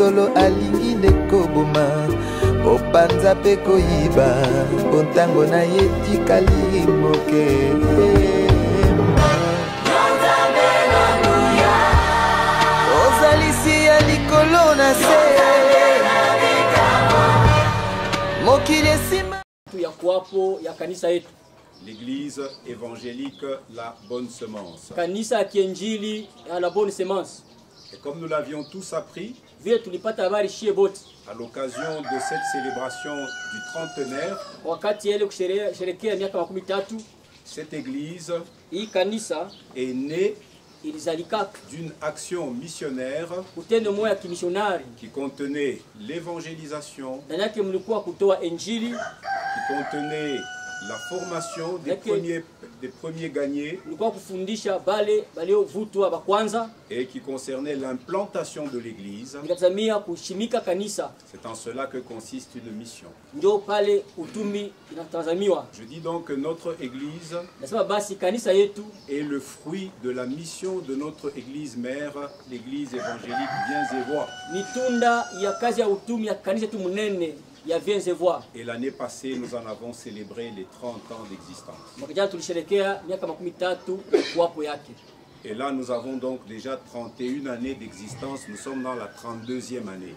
solo alingi nekoboma opanza pe koyiba ontango na ye tikali moke. Ozalisi ya likolo na se mokili esima ya kuwapo ya kanisa yetu. L'église évangélique La Bonne Semence. Kanisa ya kiinjili ya La Bonne Semence. Et comme nous l'avions tous appris, vile tulipata habari shie bote à l'occasion de cette célébration du trentenaire, wakati ile kusherehekea miaka 13, cette église hii kanisa est née d'une action missionnaire kutendo moja ya kimishonari qui contenait l'évangélisation, ndani yake mlikuwa kutoa injili, qui contenait la formation des premiers gagnés et qui concernait l'implantation de l'église. C'est en cela que consiste une mission. Je dis donc que notre église est le fruit de la mission de notre église mère, l'église évangélique Bienzevoix. Et l'année passée, nous en avons célébré les 30 ans d'existence. Et là, nous avons donc déjà 31 années d'existence. Nous sommes dans la 32e année.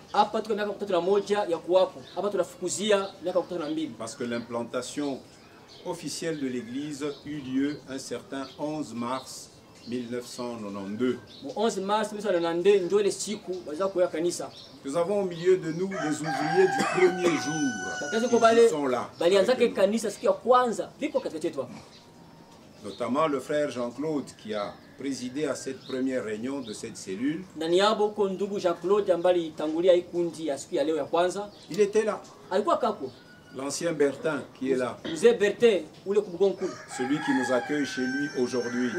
Parce que l'implantation officielle de l'église eut lieu un certain 11 mars 1992. Nous avons au milieu de nous les ouvriers du premier jour. Ils sont là. Notamment le frère Jean-Claude qui a présidé à cette première réunion de cette cellule. Il était là. L'ancien Bertin qui est là. Celui qui nous accueille chez lui aujourd'hui.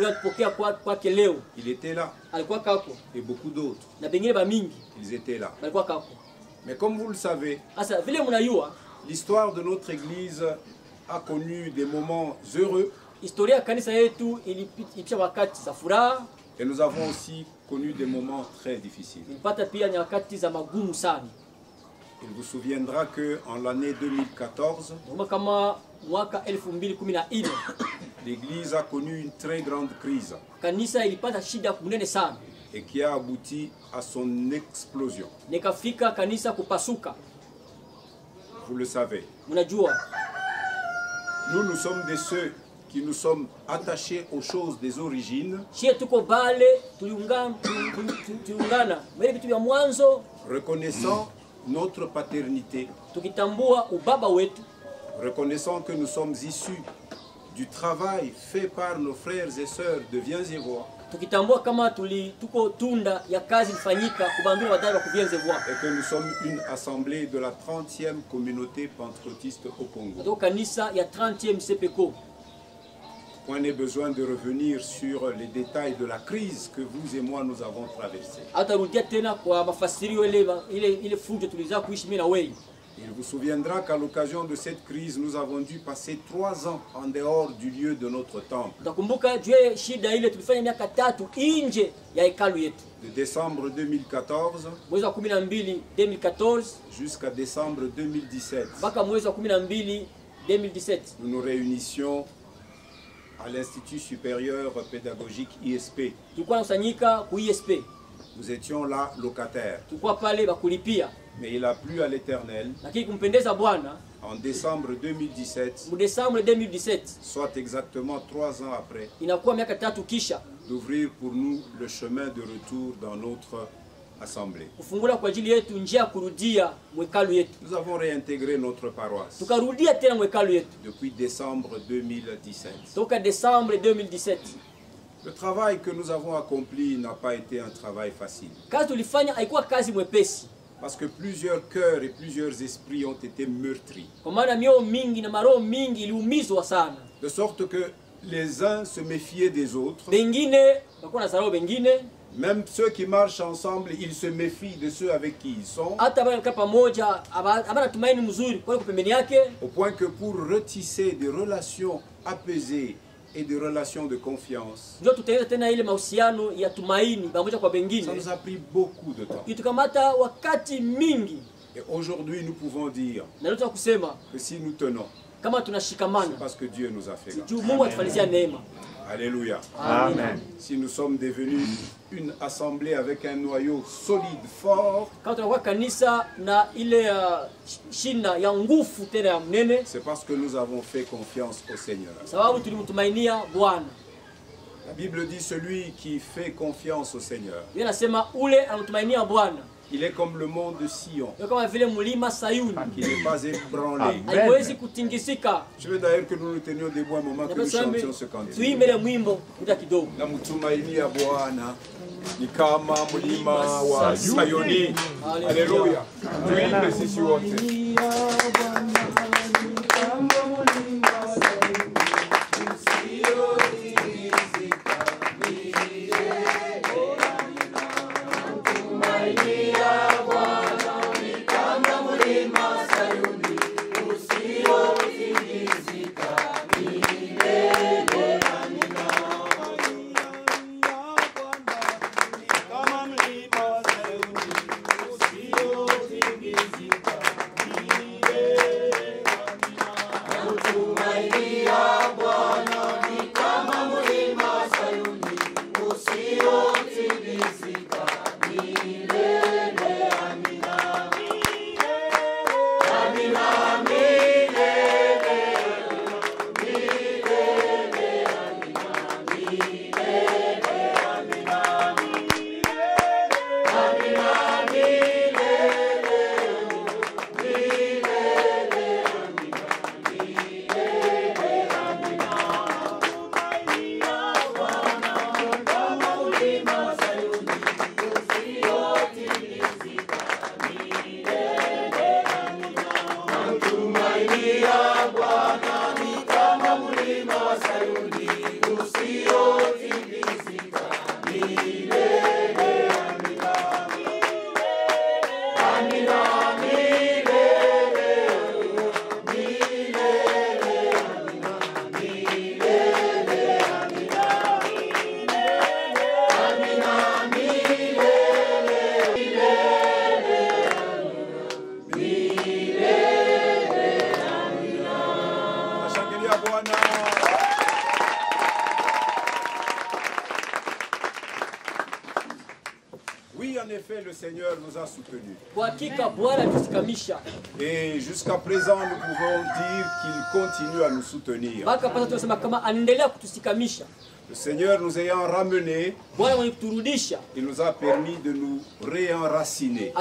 Il était là. Et beaucoup d'autres. Ils étaient là. Mais comme vous le savez, l'histoire de notre église a connu des moments heureux. Et nous avons aussi connu des moments très difficiles. Il vous souviendra qu'en l'année 2014, l'église a connu une très grande crise et qui a abouti à son explosion. Vous le savez. Nous sommes de ceux qui nous sommes attachés aux choses des origines, reconnaissant notre paternité, reconnaissant que nous sommes issus du travail fait par nos frères et sœurs de Bienzevoix, et que nous sommes une assemblée de la 30e communauté pentecôtiste au Congo. Point n'est besoin de revenir sur les détails de la crise que vous et moi nous avons traversée. Il vous souviendra qu'à l'occasion de cette crise, nous avons dû passer 3 ans en dehors du lieu de notre temple. De décembre 2014 jusqu'à décembre 2017. Nous nous réunissions à l'Institut supérieur pédagogique ISP. Nous étions là locataires. Mais il a plu à l'Éternel en décembre 2017, soit exactement 3 ans après, d'ouvrir pour nous le chemin de retour dans notre assemblée. Nous avons réintégré notre paroisse depuis décembre 2017. Le travail que nous avons accompli n'a pas été un travail facile. Parce que plusieurs cœurs et plusieurs esprits ont été meurtris. De sorte que les uns se méfiaient des autres. Même ceux qui marchent ensemble, ils se méfient de ceux avec qui ils sont. Au point que pour retisser des relations apaisées et de relations de confiance. ndio tutaanza tena ile mahusiano ya tumaini pamoja kwa Ça wengine. nous a pris beaucoup de temps. Itukamata wakati mingi. Et aujourd'hui, nous pouvons dire Na leo kusema que si nous tenons, kama tunashikamana c'est parce que Dieu nous a fait grâce. juu Mungu atufanyia neema. Alléluia. Amen. Si nous sommes devenus une assemblée avec un noyau solide, fort, Kama tunakuwa kanisa na ile shina ya nguvu tena ya mnene, c'est parce que nous avons fait confiance au Seigneur. sababu tulimtumainia Bwana. La Bible dit celui qui fait confiance au Seigneur, Yeye anasema ule anamtumainia Bwana. il est comme le mont de Sion, Ndio kama vile mlima Sayuni. qui n'est pas ébranlé. Haiwezi kutingisika. Je veux d'ailleurs que nous nous tenions debout un moment, que nous chantions ce cantique. Tuimbe ile mwimbo muda kidogo. Na mtumainia Bwana ni kama mlima wa Sayuni. Haleluya. Tuimbe sisi wote. Oui, en effet, le Seigneur nous a soutenus. Et jusqu'à présent, nous pouvons dire qu'il continue à nous soutenir. Le Seigneur nous ayant ramenés, il nous a permis de nous réenraciner.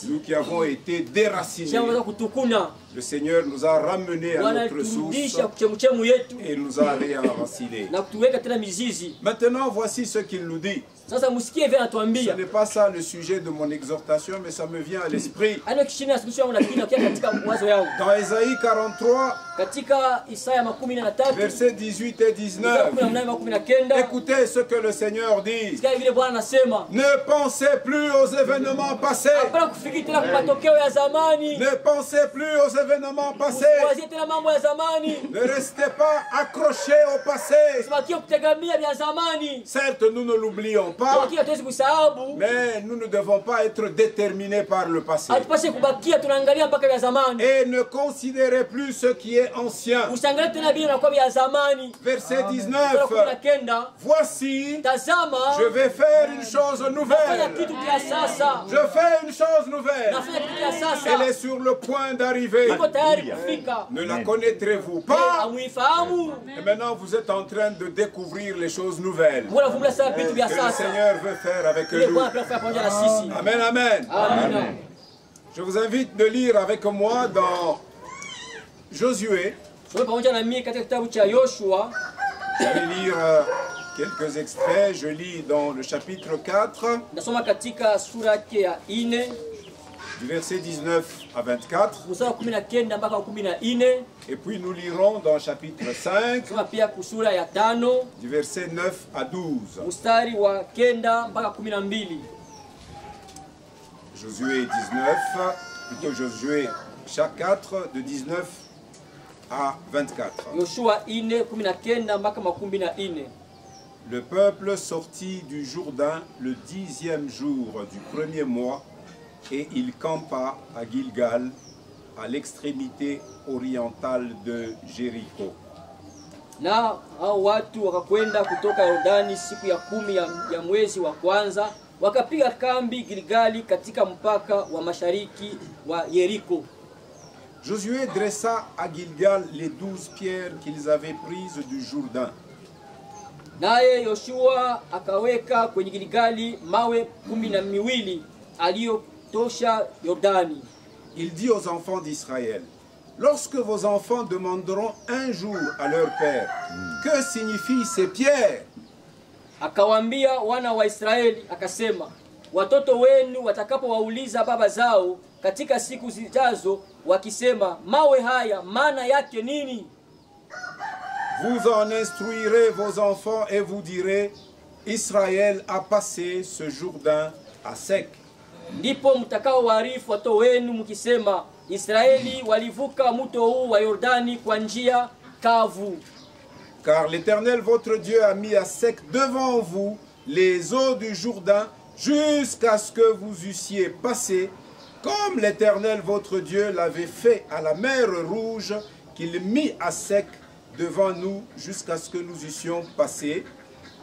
Nous qui avons été déracinés, le Seigneur nous a ramenés à notre source et nous a réenracinés. Maintenant, voici ce qu'il nous dit. Ce n'est pas ça le sujet de mon exhortation, mais ça me vient à l'esprit. Dans Ésaïe 43, versets 18 et 19, écoutez ce que le Seigneur dit. Ne pensez plus aux événements passés. Ne pensez plus aux événements passés. Ne restez pas accrochés au passé. Certes, nous ne l'oublions pas, mais nous ne devons pas être déterminés par le passé. Et ne considérez plus ce qui est ancien. Verset 19. Voici, je vais faire une chose nouvelle. Je fais une chose nouvelle. Elle est sur le point d'arriver. Ne la connaîtrez-vous pas? Et maintenant vous êtes en train de découvrir les choses nouvelles que le Seigneur veut faire avec nous. Amen, amen. Amen. Je vous invite de lire avec moi dans Josué. Je vais lire quelques extraits. Je lis dans le chapitre 4, du verset 19 à 24. Et puis nous lirons dans le chapitre 5, du verset 9 à 12. Josué 19, plutôt Josué chapitre 4, de 19 à 24. Yoshua 4:19-24. Le peuple sortit du Jourdain le 10e jour du premier mois et il campa à Gilgal, à l'extrémité orientale de Jéricho. Na hao watu wakakwenda kutoka Yordani siku ya 10 ya mwezi wa kwanza, wakapiga kambi Gilgali katika mpaka wa mashariki wa Yeriko. Josué dressa à Gilgal les 12 pierres qu'ils avaient prises du Jourdain. Naye Yoshua akaweka kwenye Gilgali mawe 12 aliyotosha Yordani. Il dit aux enfants d'Israël: lorsque vos enfants demanderont un jour à leur père, que signifient ces pierres? Akawaambia wana wa Israeli akasema, watoto wenu watakapowauliza baba zao katika siku zijazo wakisema, mawe haya maana yake nini? Vous en instruirez vos enfants et vous direz: Israël a passé ce Jourdain à sec. Ndipo mtakao waarifu watoto wenu mkisema, Israeli walivuka mto huu wa Yordani kwa njia kavu. Car l'Éternel votre Dieu a mis à sec devant vous les eaux du Jourdain jusqu'à ce que vous eussiez passé, comme l'Éternel votre Dieu l'avait fait à la mer Rouge, qu'il mit à sec devant nous jusqu'à ce que nous eussions passé,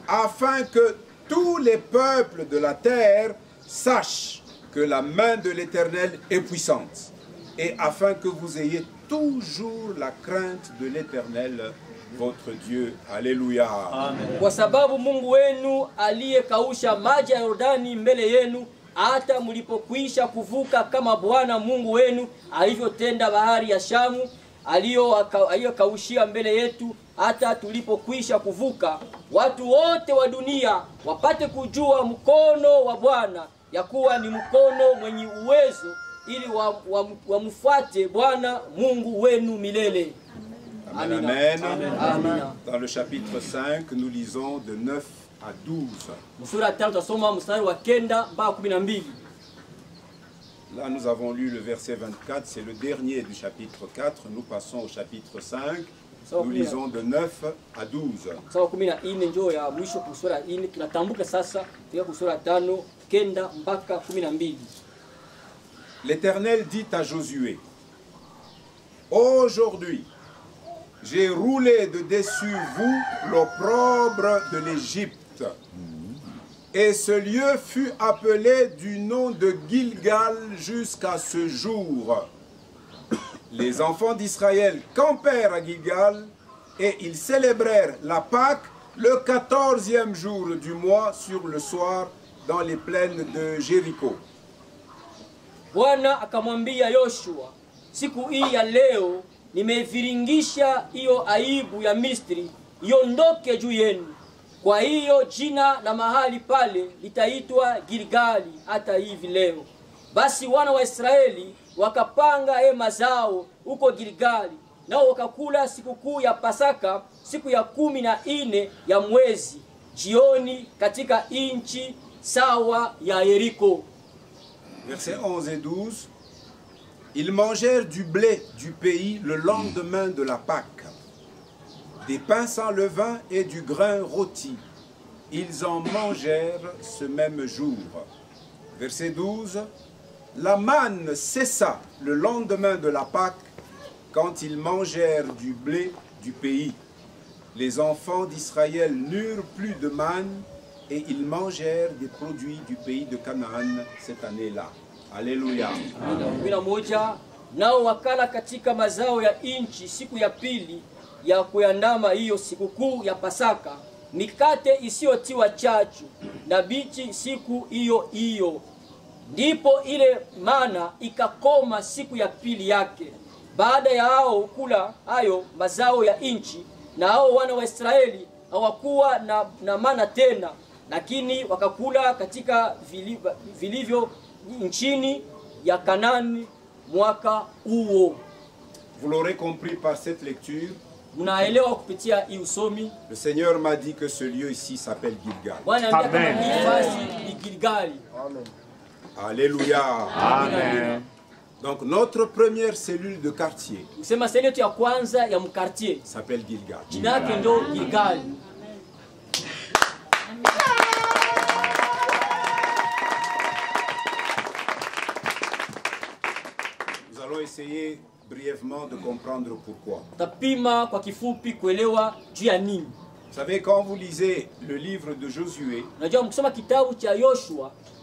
afin que tous les peuples de la terre sachent que la main de l'Éternel est puissante, et afin que vous ayez toujours la crainte de l'Éternel votre Dieu. Alléluia. Amen. Kwa sababu Mungu wenu aliyekausha maji ya Yordani mbele yenu, hata mlipokwisha kuvuka, kama Bwana Mungu wenu alivyotenda bahari ya Shamu aliyokaushia mbele yetu, hata tulipokwisha kuvuka, watu wote wa dunia wapate kujua mkono wa Bwana, ya kuwa ni mkono mwenye uwezo, ili wamfuate Bwana Mungu wenu milele. Amen. Amen. Amen. Amen. Dans le chapitre 5, nous lisons de 9 à 12. Là, nous avons lu le verset 24, c'est le dernier du chapitre 4. Nous passons au chapitre 5. Nous lisons de 9 à 12. L'Éternel dit à Josué: aujourd'hui, j'ai roulé de dessus vous l'opprobre de l'Égypte. Et ce lieu fut appelé du nom de Gilgal jusqu'à ce jour. Les enfants d'Israël campèrent à Gilgal et ils célébrèrent la Pâque le 14e jour du mois sur le soir dans les plaines de Jéricho. Bwana akamwambia Yoshua, siku hii ya leo nimeviringisha hiyo aibu ya Misri iondoke juu yenu. Kwa hiyo jina la mahali pale litaitwa Gilgali hata hivi leo. Basi wana wa Israeli wakapanga hema zao huko Gilgali, nao wakakula sikukuu ya Pasaka siku ya 14 ya mwezi jioni katika inchi sawa ya Yeriko. Versets 11 et 12. Ils mangèrent du blé du pays le lendemain de la Pâque, des pains sans levain et du grain rôti. Ils en mangèrent ce même jour. Verset 12. La manne cessa le lendemain de la Pâque, quand ils mangèrent du blé du pays. Les enfants d'Israël n'eurent plus de manne, et ils mangèrent des produits du pays de Canaan cette année-là. Alléluia. Nao wakala katika mazao ya inchi siku ya pili ya kuandama hiyo sikukuu ya Pasaka, mikate isiyotiwa chachu na bichi siku hiyo hiyo. Ndipo ile mana ikakoma siku ya pili yake. Baada ya hao kula hayo mazao ya inchi, na hao wana wa Israeli hawakuwa na mana tena, lakini wakakula katika vilivyo nchini ya Kanani mwaka huo. Vous l'aurez compris par cette lecture. Mnaelewa kupitia hii usomi. Le Seigneur m'a dit que ce lieu ici s'appelle Gilgal. Amen. Alléluia. Amen. Donc notre première cellule de quartier s'appelle Gilgal. Gilgal. Nous allons essayer brièvement de comprendre pourquoi. Vous savez, quand vous lisez le livre de Josué,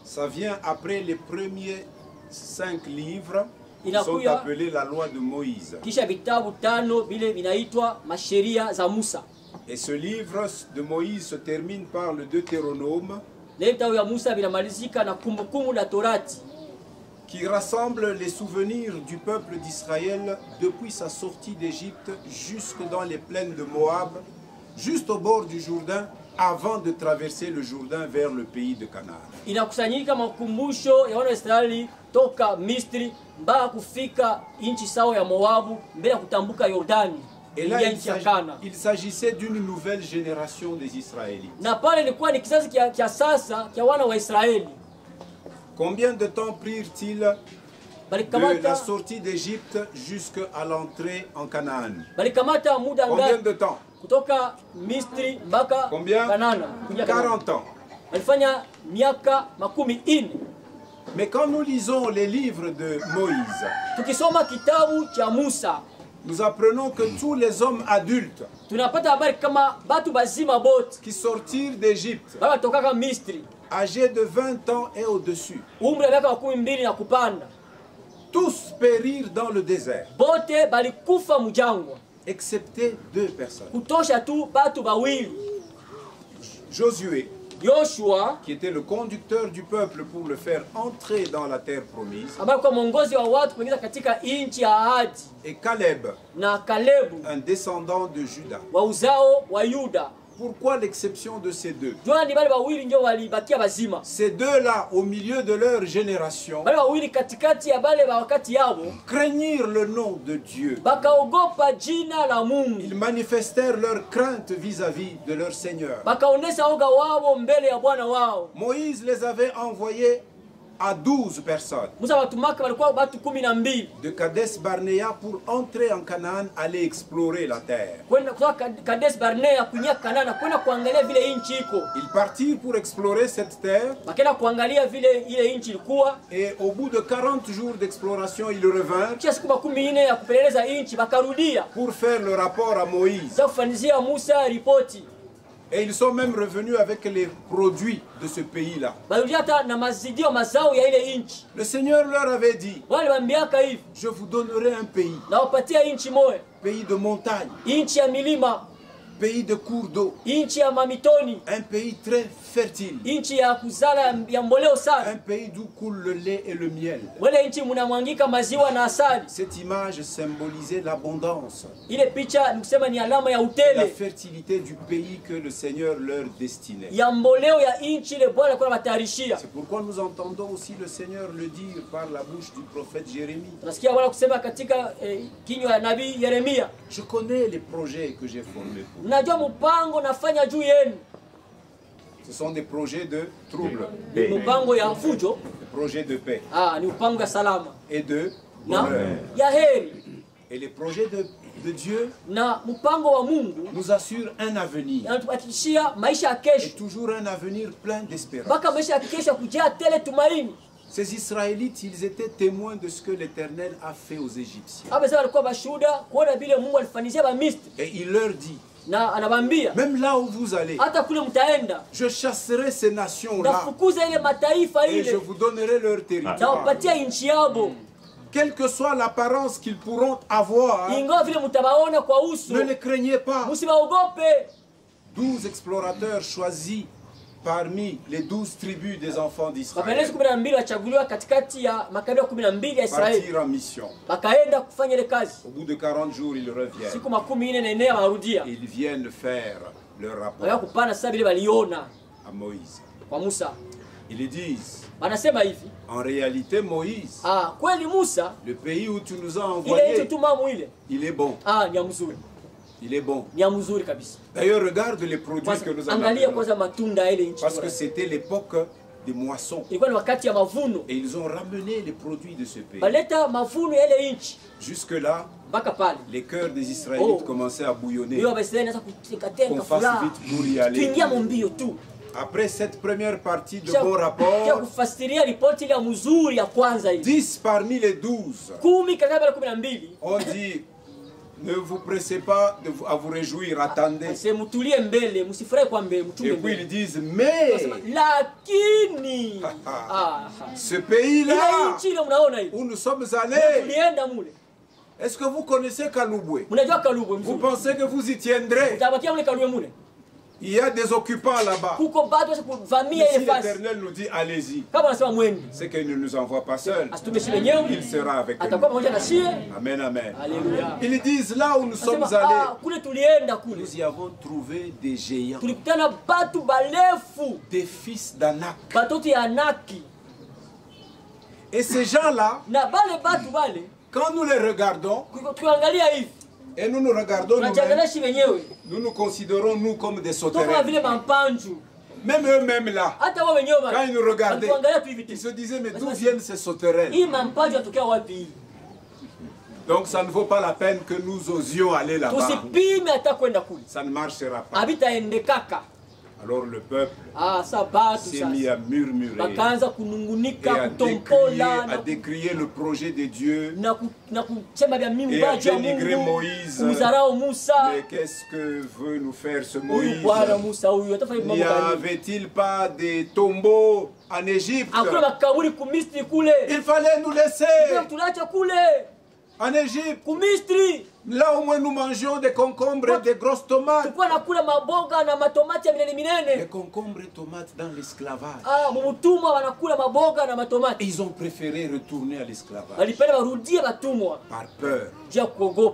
ça vient après les premiers 5 livres qui sont appelés la loi de Moïse. Et ce livre de Moïse se termine par le Deutéronome, qui rassemble les souvenirs du peuple d'Israël depuis sa sortie d'Égypte jusque dans les plaines de Moab, juste au bord du Jourdain, avant de traverser le Jourdain vers le pays de Canaan. Inakusanyika makumbusho ya wana Israeli toka Misri mpaka kufika nchi sawa ya Moabu mbele ya kutambuka Yordani. Et là, il s'agissait d'une nouvelle génération des Israélites. Na pale ilikuwa ni kizazi kia sasa kia wana wa Israeli. Combien de temps prirent-ils de la sortie d'Égypte jusqu'à l'entrée en Canaan? Combien de temps? Kutoka Misri mpaka Kanaana. 40 ans. Walifanya miaka 40. Mais quand nous lisons les livres de Moïse, tukisoma kitabu cha Musa, nous apprenons que tous les hommes adultes tunapata habari kama batu bazima bote qui sortirent d'Égypte, toka Misri, âgés de 20 ans et au-dessus, umri wa miaka 12 na kupanda, tous périrent dans le désert, bote balikufa mujangwa, excepté 2 personnes. Kutosha tu batu bawili. Josué, Yoshua, qui était le conducteur du peuple pour le faire entrer dans la terre promise, et Caleb, un descendant de Juda. Pourquoi l'exception de ces deux? Ces deux-là, au milieu de leur génération, craignirent le nom de Dieu. Ils manifestèrent leur crainte vis-à-vis de leur Seigneur. Moïse les avait envoyés à 12 personnes de Kadesh Barnea pour entrer en Canaan, aller explorer la terre. Ils partirent pour explorer cette terre et au bout de 40 jours d'exploration, ils revinrent pour faire le rapport à Moïse. Et ils sont même revenus avec les produits de ce pays-là. Le Seigneur leur avait dit, je vous donnerai un pays, pays de montagne, pays de cours d'eau, un pays très fertile, un pays d'où coule le lait et le miel. Cette image symbolisait l'abondance, la fertilité du pays que le Seigneur leur destinait. C'est pourquoi nous entendons aussi le Seigneur le dire par la bouche du prophète Jérémie. Je connais les projets que j'ai formés pour vous. Ce sont des projets de trouble, des projets de paix et de bonheur. Et les projets de Dieu nous assurent un avenir, et toujours un avenir plein d'espérance. Ces Israélites, ils étaient témoins de ce que l'Éternel a fait aux Égyptiens. Et il leur dit, même là où vous allez, je chasserai ces nations-là et je vous donnerai leur territoire. Quelle que soit l'apparence qu'ils pourront avoir, ne les craignez pas. 12 explorateurs choisis parmi les 12 tribus des enfants d'Israël partirent en mission. Au bout de 40 jours, ils reviennent. Ils viennent faire leur rapport à Moïse. Ils disent, en réalité, Moïse, le pays où tu nous as envoyés, il est bon. Il est bon. D'ailleurs, regarde les produits que nous avons. Parce que c'était l'époque des moissons. ilikuwa ni wakati ya mavuno. Et ils ont ramené les produits de ce pays. Baleta mavuno ya ile nchi. Jusque-là, mpaka pale les cœurs des Israélites commençaient à bouillonner. Ndio Waisraeli sasa Qu'on fasse vite pour y aller. Tuingia mbio tu. Après cette première partie de bon rapport, 10 parmi les 12, on dit, ne vous pressez pas à vous réjouir, attendez. Et puis ils disent, mais ce pays-là où nous sommes allés, est-ce que vous connaissez Kalouboué? Vous pensez que vous y tiendrez? Il y a des occupants là-bas. Si l'Éternel nous dit allez-y, c'est qu'il ne nous envoie pas seuls. Il sera avec nous. Amen, amen. Alléluia. Ils disent là où nous sommes allés, nous y avons trouvé des géants, des fils d'Anak. Et ces gens-là, quand nous les regardons, et nous nous regardons nous-mêmes, nous considérons nous comme des sauterelles. Même eux-mêmes là, quand ils nous regardaient, ils se disaient, mais d'où viennent ces sauterelles? Donc ça ne vaut pas la peine que nous osions aller là-bas. Ça ne marchera pas. Alors le peuple s'est mis à murmurer et à décrier le projet de Dieu et à dénigrer Moïse. Mais qu'est-ce que veut nous faire ce Moïse? N'y avait-il pas des tombeaux en Égypte? Il fallait nous laisser en Égypte, là au moins nous mangeons des concombres et des grosses tomates. Des concombres et tomates dans l'esclavage. Ils ont préféré retourner à l'esclavage par peur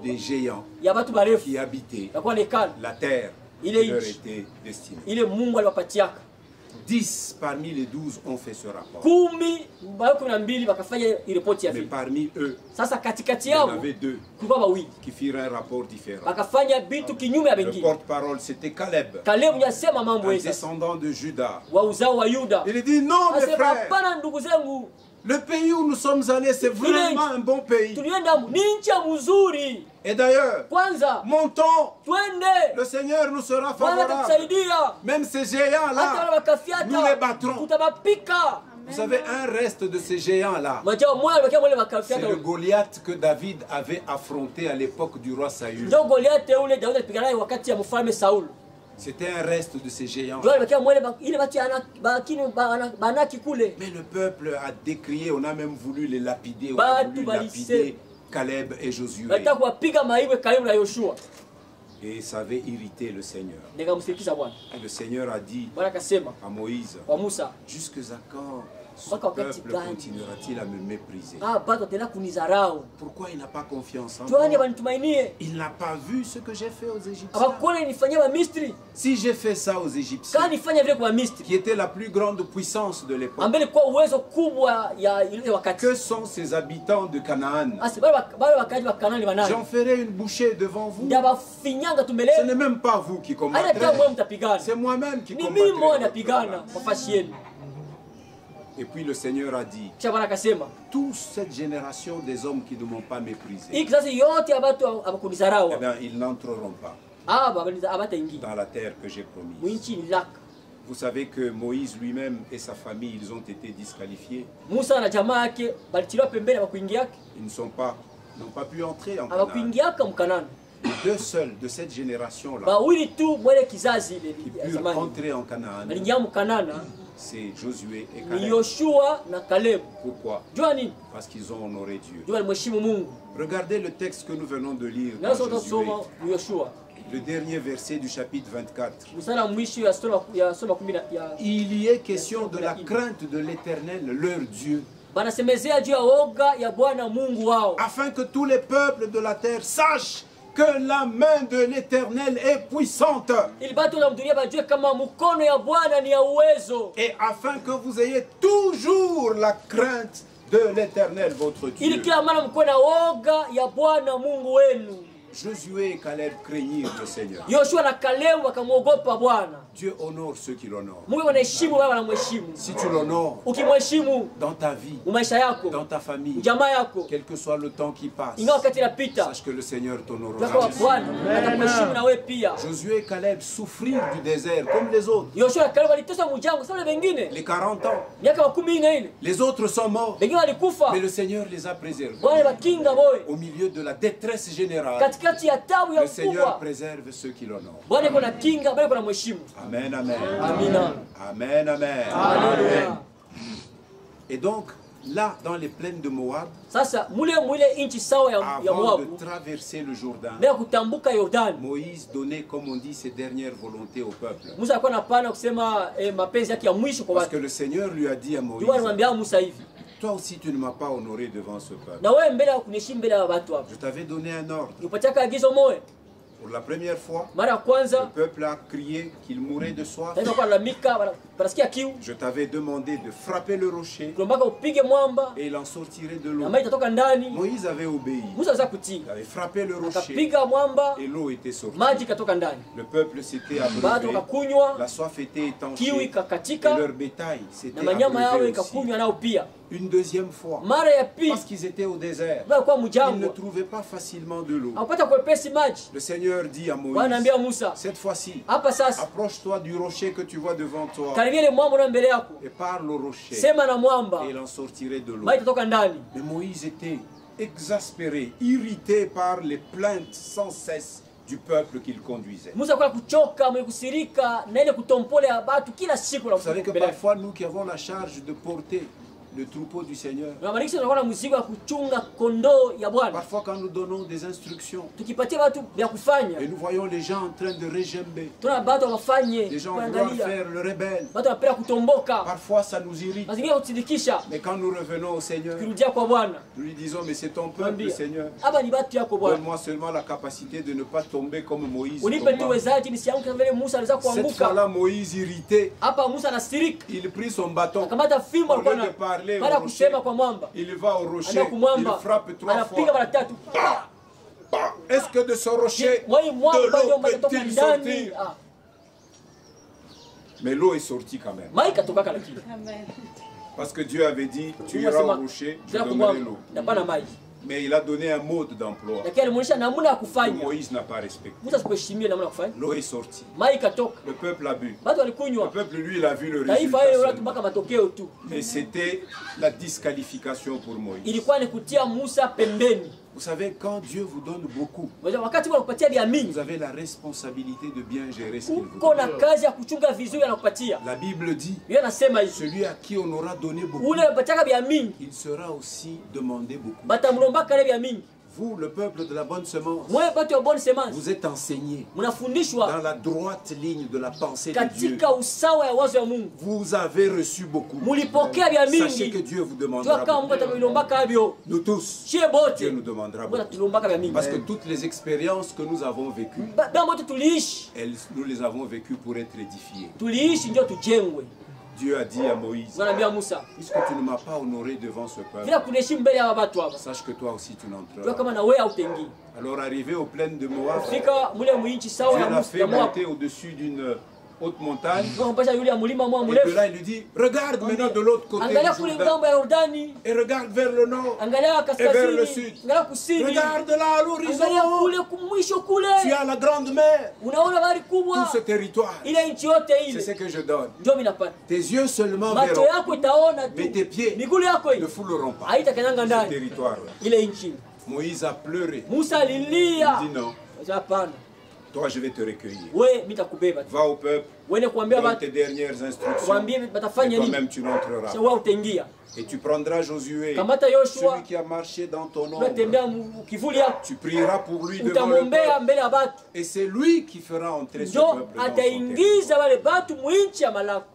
des géants qui habitaient la terre qui leur était destinée. 10 parmi les 12 ont fait ce rapport. Mais parmi eux, il y en avait 2 qui firent un rapport différent. Le porte-parole, c'était Caleb, un descendant de Juda. Il dit, non mes frères, le pays où nous sommes allés, c'est vraiment un bon pays. Et d'ailleurs, montons, le Seigneur nous sera favorable. Même ces géants-là, nous les battrons. Vous savez, un reste de ces géants-là, c'est le Goliath que David avait affronté à l'époque du roi Saül. C'était un reste de ces géants. Mais le peuple a décrié, on a même voulu les lapider, on a voulu lapider Caleb et Josué. Et ça avait irrité le Seigneur. Et le Seigneur a dit à Moïse, jusque à quand ce peuple continuera-t-il à me mépriser? Pourquoi il n'a pas confiance en moi? Il n'a pas vu ce que j'ai fait aux Égyptiens. Si j'ai fait ça aux Égyptiens, qui était la plus grande puissance de l'époque, que sont ces habitants de Canaan? J'en ferai une bouchée devant vous. Ce n'est même pas vous qui combattrez, c'est moi-même qui combattrai. Et puis le Seigneur a dit, toute cette génération des hommes qui ne m'ont pas méprisé, eh bien, ils n'entreront pas dans la terre que j'ai promise. Vous savez que Moïse lui-même et sa famille, ils ont été disqualifiés. Ils n'ont pas pu entrer en Canaan. Les 2 seuls de cette génération-là qui purent entrer en Canaan, c'est Josué et Caleb. Pourquoi? Parce qu'ils ont honoré Dieu. Regardez le texte que nous venons de lire dans Josué. Le dernier verset du chapitre 24. Il y est question de la crainte de l'Éternel, leur Dieu, afin que tous les peuples de la terre sachent que la main de l'Éternel est puissante. Et afin que vous ayez toujours la crainte de l'Éternel, votre Dieu. Josué et Caleb craignirent le Seigneur. Yoshua na Kalebu wakamwogopa Bwana. Dieu honore ceux qui l'honorent. Mungu anaheshimu wale wanamheshimu. Si tu l'honores Ukimheshimu dans ta vie, maisha yako, dans ta famille, jamaa yako, quel que soit le temps qui passe, ingawa wakati inapita, sache que le Seigneur t'honorera. kwa Bwana atakuheshimu na wewe pia. Josué et Caleb souffrirent du désert comme les autres. Yoshua na Kalebu waliteswa mjangwa sawa na wengine. Les 40 ans. Miaka 14. Les autres sont morts. Wengine walikufa. Mais le Seigneur les a préservés. Bwana wakinga boy. Au milieu de la détresse générale, katikati ya tabu ya le Seigneur ukubwa, préserve ceux qui l'honorent. Bwana yuko na kinga, Bwana yuko na mheshimu. Amen, amen. Amina. Amen, amen. Alléluia. Et donc, là, dans les plaines de Moab, sasa mule inchi sawa ya avant Moabu, de traverser le Jourdain, bila kutambuka Yordani, Moïse donnait, comme on dit, ses dernières volontés au peuple. Musa alikuwa anapana kusema mapenzi yake ya mwisho kwa Parce watu. que le Seigneur lui a dit à Moïse, Ndio anamwambia Musa hivi, toi aussi tu ne m'as pas honoré devant ce peuple. na wewe mbele ya kuniheshimu mbele ya watu hapa. Je t'avais donné un ordre. Nipatia agizo moja. Pour la première fois, Mara ya le kwanza peuple a crié qu'il mourait de soif. tena kwa lamika barasikia kiu. Je t'avais demandé de frapper le rocher Kulombaka upige mwamba et il en sortirait de na l'eau. maji itatoka ndani. Moïse avait obéi. Musa aliweza kutii. Il avait frappé le rocher Akapiga mwamba, et l'eau était sortie. maji ikatoka ndani. Le peuple s'était Watu abreuvé, wakakunywa, la soif était kiu étanchée et ikakatika leur bétail na s'était manyama yao abreuvé aussi. ikakunywa nao pia. Une deuxième fois, Mara ya pili parce qu'ils étaient au désert, kwa ils ne mjangwa trouvaient pas facilement de l'eau. akapata kwepesi maji. Le Seigneur dit à Bwana Moïse, anambia Musa, cette fois-ci, hapa sasa approche-toi du rocher que tu vois devant toi karibia ile mwamba na mbele yako, et parle au rocher sema na mwamba, et il en sortirait de l'eau. maji itatoka ndani. Mais Moïse était exaspéré, irrité par les plaintes sans cesse du peuple qu'il conduisait. Musa kwa kuchoka, mwenye kusirika na ile kutompole ya watu kila siku na Vous savez que parfois, nous qui avons la charge de porter le troupeau du Seigneur, na marikisha tunakuwa na mzigo wa kuchunga kondoo ya Bwana. parfois quand nous donnons des instructions Tukipatia watu vya kufanya, et nous voyons les gens en train de régimber, tuna watu wafanye, les gens vouloir kuangalia faire le rebelle, watu wanapenda kutomboka, parfois ça nous irrite. mazingira kutindikisha. Mais quand nous revenons au Seigneur, Kirudia kwa Bwana, nous lui disons, mais c'est ton peuple, Seigneur. hapa ni watu yako Bwana, Donne-moi seulement la capacité de ne pas tomber comme Moïse. unipe tu uwezaji nisianguke kama vile Musa aliweza Cette kuanguka. fois-là, Moïse irrité, Hapa Musa anasirika, il prit son bâton. akamata fimbo, Au alikuwa lieu de na parler au baada ya rocher, kusema kwa mwamba, il va au rocher, anaenda il kumwamba, frappe 3 anapiga fois. mara tatu. Est-ce que de ce rocher, Moi mwamba de ndio l'eau maji toka peut-il ndani. sortir? Ah, Mais l'eau est sortie quand même. maji katoka lakini. Parce que Dieu avait dit, tu Mungu iras au asema, rocher, je "Ndio donnerai kumwamba, l'eau. napana maji." Mais il a donné un mode d'emploi Lakini alimuonyesha namna ya que kufanya. Moïse n'a pas respecté. Musa sikuheshimia namna ya kufanya. L'eau est sortie. Maji katoka. Le peuple a bu. Watu Le walikunywa. peuple, lui, il a vu le Taifa résultat hiyo watu seulement. mpaka matokeo tu. Et c'était la disqualification pour Moïse. Ilikuwa ni kutia Musa pembeni. Vous savez, quand Dieu vous donne beaucoup, Unajua wakati Mungu anakupatia vya mingi, vous avez la responsabilité de bien gérer ce qu'il vous uko na donne. kazi ya kuchunga vizuri anakupatia. La Bible dit, Yeye anasema hivi, celui à qui on aura donné beaucoup, ule anapataka vya mingi, il sera aussi demandé beaucoup. batamlombaka ile vya mingi. Vous, le peuple de la bonne semence, Mwe watu wa bonne semence, vous êtes enseignés dans mnafundishwa la droite ligne de la pensée de Dieu. katika usawa ya wazo ya Mungu. Vous avez reçu beaucoup. Mulipokea vya Sachez que mingi. Dieu vous Jua demandera kama Mungu beaucoup. atakulombaka havyo. Nous tous, Shie Dieu bote. nous demandera Mungu beaucoup. atatulombaka vya mingi. Parce que toutes les expériences que nous avons vécues, Baba wote tuliishi. nous les avons vécues pour être édifiés. Tuliishi ndio tujengwe. Dieu a dit à Moïse, Mwanaambia Musa, puisque tu ne m'as pas honoré devant ce peuple, bila kuniheshimu mbele ya watu hapa. sache que toi aussi tu Jua n'entreras. kama na wewe hautengi. Alors arrivé aux plaines de Moab, Fika mule muinchi sawa Dieu ya l'a Musa fait ya Moab. monter au-dessus d'une haute montagne. Mpasha yule ya mulima mwa Et de mrefu. là, il lui dit, regarde maintenant de l'autre côté Angalia du kule Jourdain. ngambo ya Yordani. Et regarde vers le nord. Angalia Et vers le kaskazini. sud. Angalia kusini. Regarde là à l'horizon. Angalia kule kumwisho kule. Tu as la grande mer. Unaona bahari Tout kubwa. ce territoire. Ile nchi yote C'est ce ile. que je donne. Ndio mimi napata. Tes yeux seulement Macho verront. yako itaona tu. Mais tes pieds Miguu yako ne hii fouleront pas haitakanyanga ce ndani territoire-là. ile nchi. Moïse a pleuré. Musa alilia. Il dit non, Hapana. toi je vais te recueillir. Wewe nitakubeba. Va au peuple, Wewe kuambia donne watu tes dernières instructions. waambie Et batafanya nini? toi-même tu n'entreras. Sasa wewe utaingia. Et tu prendras Josué, Kamata Yoshua. celui qui a marché dans ton ombre. Unatembea kivuli yako. Tu prieras pour lui devant le Utamwombea peuple. mbele ya watu. Et c'est lui qui fera entrer ce Ndio peuple dans son territoire. ataingiza wale watu mwinchi ya malako.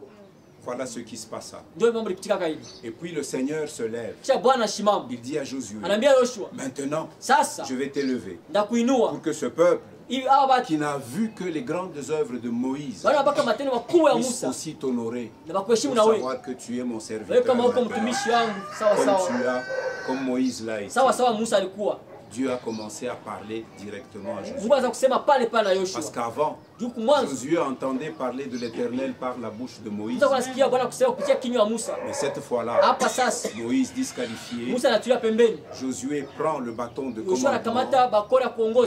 Voilà ce qui se passa. Ndio mambo lipitika hivi. Et puis le Seigneur se lève. Kisha Bwana shimama. Il dit à Josué, Anaambia Yoshua, maintenant sasa je vais t'élever ndakuinua pour que ce peuple ili hawa watu qui n'a vu que les grandes œuvres de Moïse wana mpaka matendo makubwa ya puisse Musa aussi t'honorer na bakuheshimu pour na wewe. savoir que tu es mon Wewe serviteur kama uko maintenant, mtumishi wangu sawa comme sawa. tu as, comme Moïse l'a été. Sawa sawa Musa alikuwa. Dieu a commencé à parler directement à Josué. Mungu anaanza kusema pale pale na Yoshua. Parce qu'avant, Josué entendait parler de l'Éternel par la bouche de Moïse. Mais cette fois-là, Moïse disqualifié, Josué prend le bâton de commandement.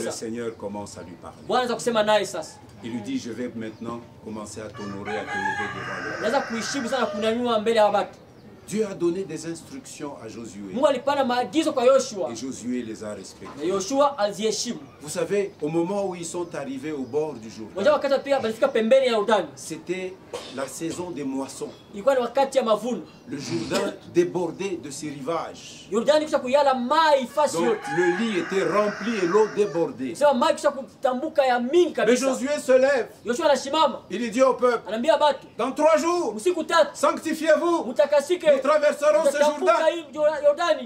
Le Seigneur commence à lui parler. Il lui dit, je vais maintenant commencer à t'honorer, à te lever devant lui. Dieu a donné des instructions à Josué. Et Josué les a respectées. Vous savez, au moment où ils sont arrivés au bord du Jourdain, c'était la saison des moissons. Le Jourdain débordait de ses rivages. Donc le lit était rempli et l'eau débordait. Mais Josué se lève. Il dit au peuple, dans 3 jours, sanctifiez-vous. Nous traverserons ce Jourdain.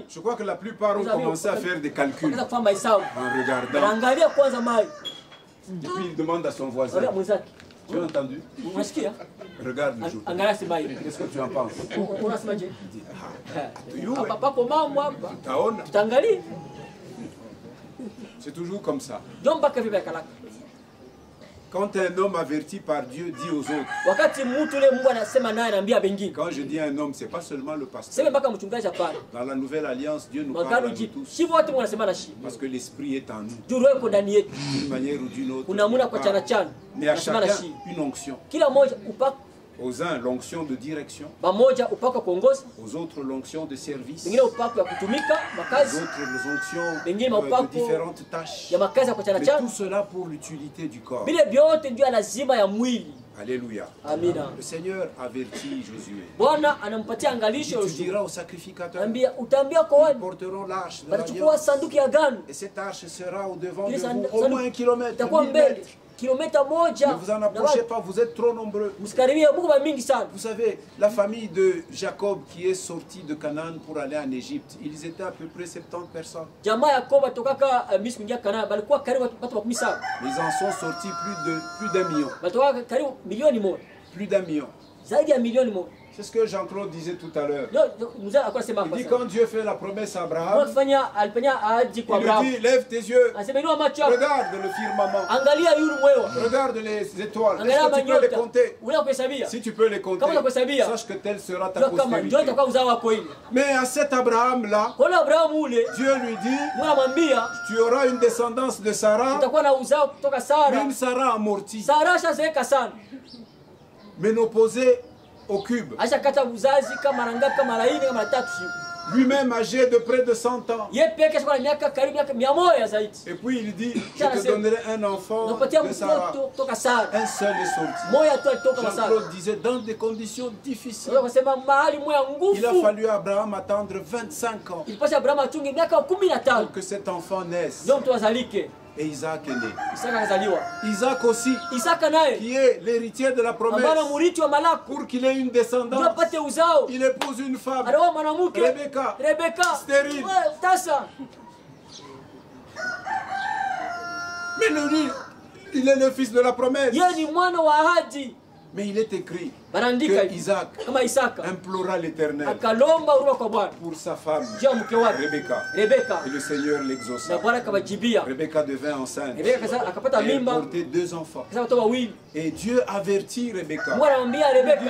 Je crois que la plupart ont commencé à faire des calculs en regardant. Et puis il demande à son voisin, tu as entendu? Regarde le Jourdain. Qu'est-ce que tu en penses? C'est toujours comme ça. Quand un homme averti par Dieu dit aux autres, quand je dis un homme, ce n'est pas seulement le pasteur. Dans la nouvelle alliance, Dieu nous parle à nous tous. Parce que l'esprit est en nous. D'une manière ou d'une autre. Mais à chacun, une onction. Aux uns, l'onction de direction. Aux autres, l'onction de service. Aux autres, l'onction de différentes tâches. Mais tout cela pour l'utilité du corps. Alléluia. Le Seigneur avertit Josué. Tu diras aux sacrificateurs, ils porteront l'arche de l'alliance. Et cette arche sera au devant de vous au moins 1 kilomètre. 1000 mètres. Ne vous en approchez pas, vous êtes trop nombreux. Vous savez, la famille de Jacob qui est sortie de Canaan pour aller en Égypte, ils étaient à peu près 70 personnes. Ils en sont sortis plus d'un million. Plus d'un million. C'est ce que Jean-Claude disait tout à l'heure. Il dit quand Dieu fait la promesse à Abraham, il lui dit lève tes yeux, regarde le firmament, regarde les étoiles, est-ce que tu peux les compter? Si tu peux les compter, sache que telle sera ta postérité. Mais à cet Abraham-là, Dieu lui dit, tu auras une descendance de Sarah, mais une Sarah amortie, ménopausée au cube. Lui-même âgé de près de 100 ans. Et puis il dit, je te donnerai un enfant de Sarah. Un seul est sorti. Jean-Claude disait, dans des conditions difficiles. Il a fallu à Abraham attendre 25 ans pour que cet enfant naisse. Et Isaac est né. Isaac aussi, qui est l'héritier de la promesse, pour qu'il ait une descendance, il épouse une femme, Rebecca, stérile. Mais lui, il est le fils de la promesse. Mais il est écrit que Isaac implora l'Éternel pour sa femme Rebecca. Et le Seigneur l'exauça. Rebecca devint enceinte. Elle portait 2 enfants. Et Dieu avertit Rebecca.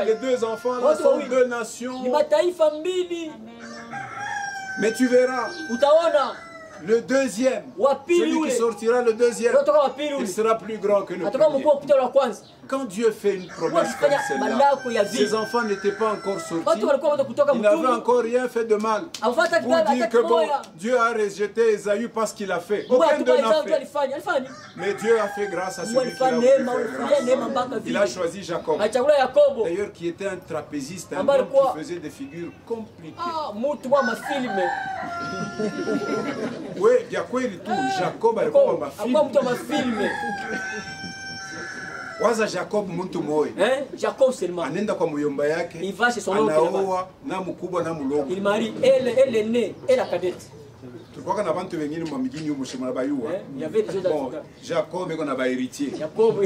Les 2 enfants là sont 2 nations. Mais tu verras. Le deuxième, celui qui sortira le deuxième, il sera plus grand que le premier. Quand Dieu fait une promesse comme celle-là, ses enfants n'étaient pas encore sortis, ils n'avaient encore rien fait de mal. Pour dire que bon, Dieu a rejeté Esaü parce qu'il a fait. Aucun d'eux n'a fait. Mais Dieu a fait grâce à celui qui a voulu faire grâce. Il a choisi Jacob. D'ailleurs, qui était un trapéziste, un homme qui faisait des figures compliquées. Oui, il y a quoi il tout. Jacob a mafilme. Waza Jacob muntu moyo. Jacob seulement. Anenda kwa muyomba yake. Il va chez son oncle. Anaoa na mkubwa na mdogo. Il marie elle est née et la cadette. Tulikuwa na bantu wengine mu migini yo mushima bayuwa. Il y avait des autres. Bon, Jacob eko na ba héritier. Jacob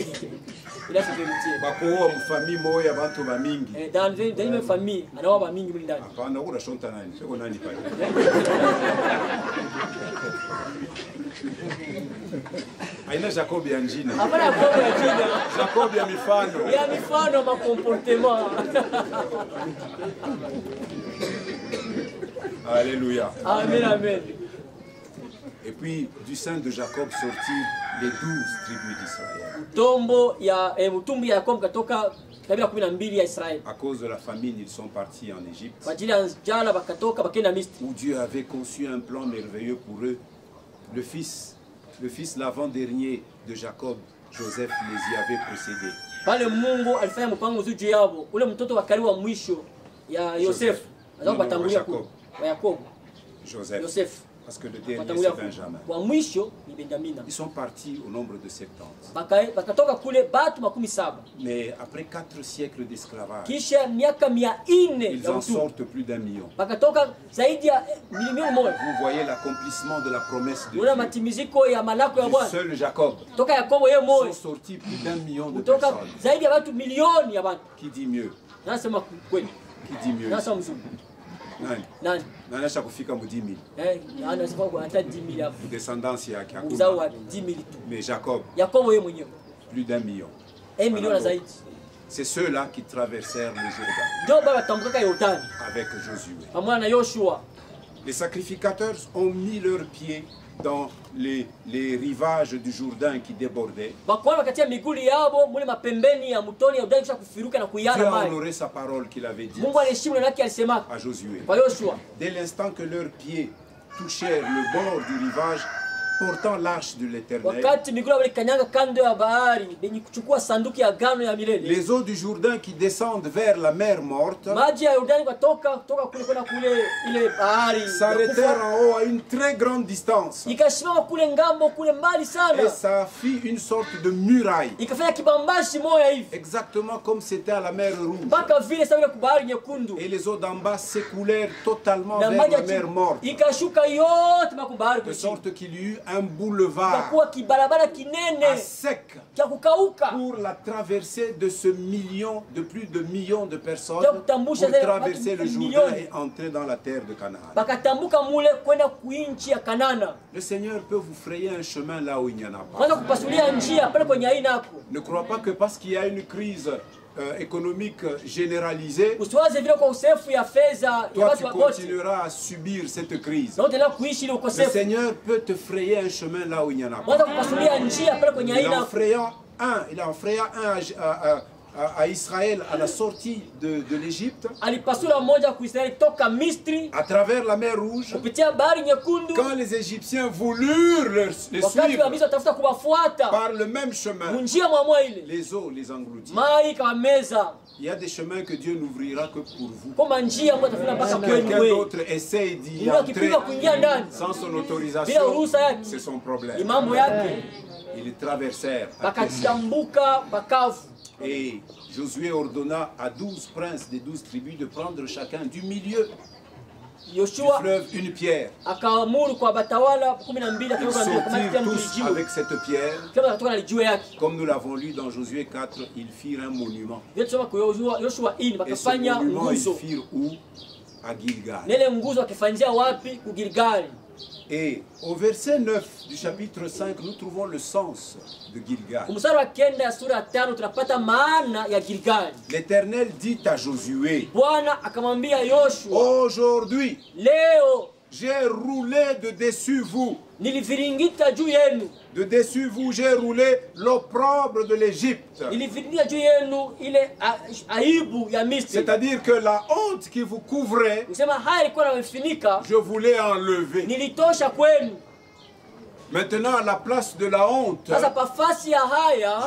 il a ses héritiers. Bakoa mu famille moya bantu ba mingi. Dans une même famille, anaoa ba mingi ndani. Hapana, ura shonta nani? Sio nani pale. Aina Jacob ya njina. Hapana Jacob ya jina. Jacob ya mifano. Ya mifano ma comportement. Alléluia. Amen, amen. Et puis du sein de Jacob sortit les 12 tribus d'Israël. Utumbu ya Jacob katoka kabila 12 ya Israeli. À cause de la famine, ils sont partis en Égypte. Kwa ajili ya njala bakatoka bakenda Misri. Où Dieu avait conçu un plan merveilleux pour eux. Le fils l'avant-dernier de Jacob, Joseph, les y avait précédés. Pale Mungu alifanya mpango mzuri juu yao. Ule mtoto wa karibu wa mwisho ya Yosef. Azao batambulia kwa Yakobo. Joseph. Parce que le dernier c'est Benjamin. Wa mwisho ni Benjamina. Ils sont partis au nombre de 70. Bakatoka kule batu 17. Mais après 4 siècles d'esclavage, kisha miaka 400 ils en sortent plus d'1 million. Bakatoka zaidi ya milioni moja. Vous voyez l'accomplissement de la promesse de Dieu. Matimiziko ya malako ya Bwana. Seul Jacob. Toka Yakobo yeye moja. Sont sortis plus d'1 million de toka personnes. Zaidi ya watu milioni ya watu. Qui dit mieux? Nasema kweli. Qui dit mieux? Nasema mzuri. Nani? Nani acha kufika mu 10 000. Anasema kwa hata 10 000 hapo. Descendance yake hakuna. Uzao wa 10 000 tu. Mais Jacob. Yakobo yeye mwenyewe. Plus d'1 million. 1 million na zaidi. C'est ceux-là qui traversèrent le Jourdain. Ndio baba tambuka Yordani. Avec Josué. Pamoja na Yoshua. Les sacrificateurs ont mis leurs pieds dans les rivages du Jourdain qui débordaient. Dieu a honoré sa parole qu'il avait dit à Josué. Dès l'instant que leurs pieds touchèrent le bord du rivage portant l'arche de l'Éternel, les eaux du Jourdain qui descendent vers la mer morte s'arrêtèrent en haut à une très grande distance. Et ça fit une sorte de muraille, exactement comme c'était à la mer Rouge. Et les eaux d'en bas s'écoulèrent totalement vers la mer morte, de sorte qu'il y eut un boulevard à sec pour la traversée de ce million, de plus de millions de personnes, pour traverser le Jourdain et entrer dans la terre de Canaan. Le Seigneur peut vous frayer un chemin là où il n'y en a pas. Ne crois pas que parce qu'il y a une crise économique généralisée, toi tu continueras à subir cette crise. Le Seigneur peut te frayer un chemin là où il n'y en a pas. Il en fraya un à Israël à la sortie de l'Égypte, à travers la mer Rouge. Quand les Égyptiens voulurent les suivre par le même chemin, les eaux les engloutirent. Il y a des chemins que Dieu n'ouvrira que pour vous. Si quelqu'un d'autre essaye d'y entrer sans son autorisation, c'est son problème. Ils traversèrent à pied. Et Josué ordonna à 12 princes des 12 tribus de prendre chacun du milieu du fleuve une pierre. Ils sortirent tous avec cette pierre. Comme nous l'avons lu dans Josué 4, ils firent un monument. Et ce monument, ils firent où? À Gilgal. Et au verset 9 du chapitre 5, nous trouvons le sens de Gilgal. L'Éternel dit à Josué, aujourd'hui, j'ai roulé de dessus vous. De dessus vous, j'ai roulé l'opprobre de l'Égypte. C'est-à-dire que la honte qui vous couvrait, je voulais enlever. Maintenant, à la place de la honte, je